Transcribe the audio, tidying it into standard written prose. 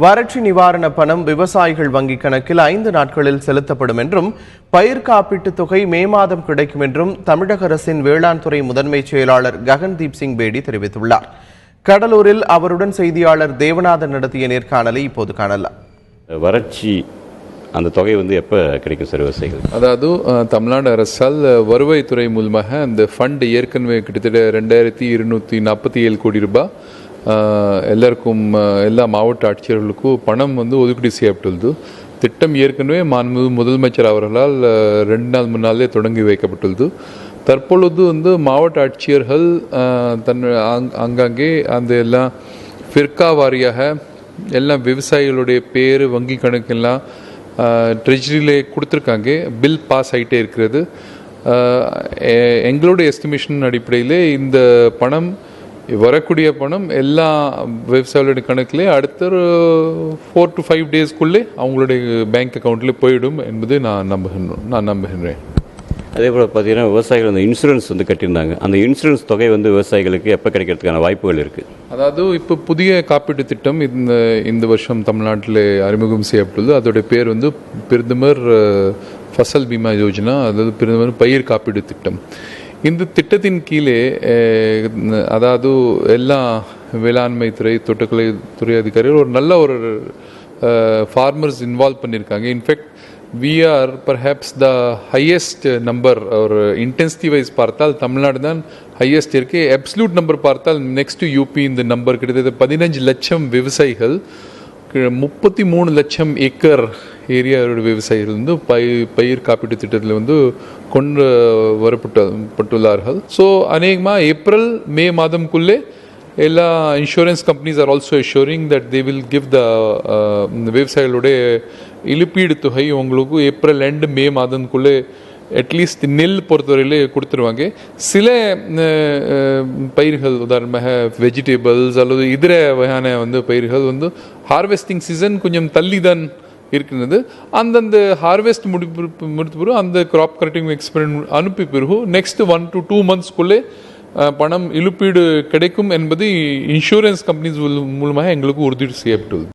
வறட்சி நிவாரண பணம் விவசாயிகள் வங்கிக் கணக்கில் 5 நாட்களில் செலுத்தப்படும் என்றும் பயிர் காப்பீட்டுத் தொகை மே மாதம் கிடைக்கும் என்றும் தமிழக அரசின் வேளாண் துறை முதன்மை செயலாளர் ககன்தீப் சிங் பேடி தெரிவித்துள்ளார். கடலூரில் அவருடன் செய்தியாளர் தேவநாதன் நடத்திய நேர்காணலை இப்போது காணலாம். வறட்சி அந்த தொகை எப்போ கிடைக்கும் சார் விவசாயிகள்? அதாவது தமிழ்நாடு அரசால் வருவாய்த்துறை மூலமாக அந்த ஃபண்ட் ஏற்கனவே கிட்டத்தட்ட 2247 கோடி ரூபாய் எல்லாருக்கும் எல்லா மாவட்ட ஆட்சியர்களுக்கும் பணம் ஒதுக்கீடு செய்யப்பட்டுள்ளது. திட்டம் ஏற்கனவே முதலமைச்சர் அவர்களால் 2 நாள் முன்னாலே தொடங்கி வைக்கப்பட்டுள்ளது. தற்பொழுது மாவட்ட ஆட்சியர்கள் அங்கங்கே அந்த எல்லாம் ஃபிர்கா வாரியாக எல்லாம் விவசாயிகளுடைய பேர் வங்கி கணக்கெல்லாம் ட்ரெஜரியிலே கொடுத்துருக்காங்க. பில் பாஸ் ஆகிட்டே இருக்கிறது. எங்களுடைய எஸ்டிமேஷன் அடிப்படையில் இந்த பணம் வரக்கூடிய பணம் எல்லா விவசாயிகளுடைய கணக்கிலே அடுத்த 4 to 5 டேஸ்க்குள்ளே அவங்களுடைய பேங்க் அக்கௌண்ட்டில் போயிடும் என்பது நான் நம்புகின்றேன். அதே போல் பார்த்தீங்கன்னா விவசாயிகள் அந்த இன்சூரன்ஸ் கட்டியிருந்தாங்க. அந்த இன்சூரன்ஸ் தொகை விவசாயிகளுக்கு எப்போ கிடைக்கிறதுக்கான வாய்ப்புகள் இருக்குது? அதாவது இப்போ புதிய காப்பீட்டு திட்டம் இந்த வருஷம் தமிழ்நாட்டில் அறிமுகம் செய்யப்பட்டுள்ளது. அதோடைய பேர் பிரதமர் ஃபசல் பீமா யோஜனா, அதாவது பிரதமர் பயிர் காப்பீடு திட்டம். இந்த திட்டத்தின் கீழே அதாவது எல்லா வேளாண்மை துறை தோட்டக்கலை துறை அதிகாரிகள் ஒரு நல்ல ஒரு ஃபார்மர்ஸ் இன்வால்வ் பண்ணியிருக்காங்க. In fact we are perhaps the highest number or intensity wise பார்த்தால் தமிழ்நாடு தான் highest இருக்கு. absolute number பார்த்தால் next to UP இந்த நம்பர் கிட்டத்தட்ட 15 லட்சம் விவசாயிகள் 33 லட்சம் ஏக்கர் ஏரியாவோட விவசாயிகள் பயிர் காப்பீட்டு திட்டத்தில் கொண்டு வரப்பட்டுள்ளார்கள். ஸோ அநேகமாக ஏப்ரல் மே மாதம்குள்ளே எல்லா insurance companies are also assuring that they will give the விவசாயிகளுடைய இழப்பீடு தொகை உங்களுக்கு ஏப்ரல் அண்ட் மே மாதத்துக்குள்ளே அட்லீஸ்ட் நெல் பொறுத்தவரையிலே கொடுத்துருவாங்க. சில பயிர்கள் உதாரணமாக வெஜிடபிள்ஸ் அல்லது இதர வகையான பயிர்கள் ஹார்வெஸ்டிங் சீசன் கொஞ்சம் தள்ளி தான் இருக்கிறது. அந்தந்த ஹார்வெஸ்ட் முடித்த பிறகு அந்த கிராப் கட்டிங் எக்ஸ்பெரிமெண்ட் அனுப்பி பிறகு நெக்ஸ்ட் 1 to 2 monthsக்குள்ளே பணம் இழப்பீடு கிடைக்கும் என்பது இன்சூரன்ஸ் கம்பெனிஸ் மூலமாக எங்களுக்கு உறுதி செய்யப்பட்டுள்ளது.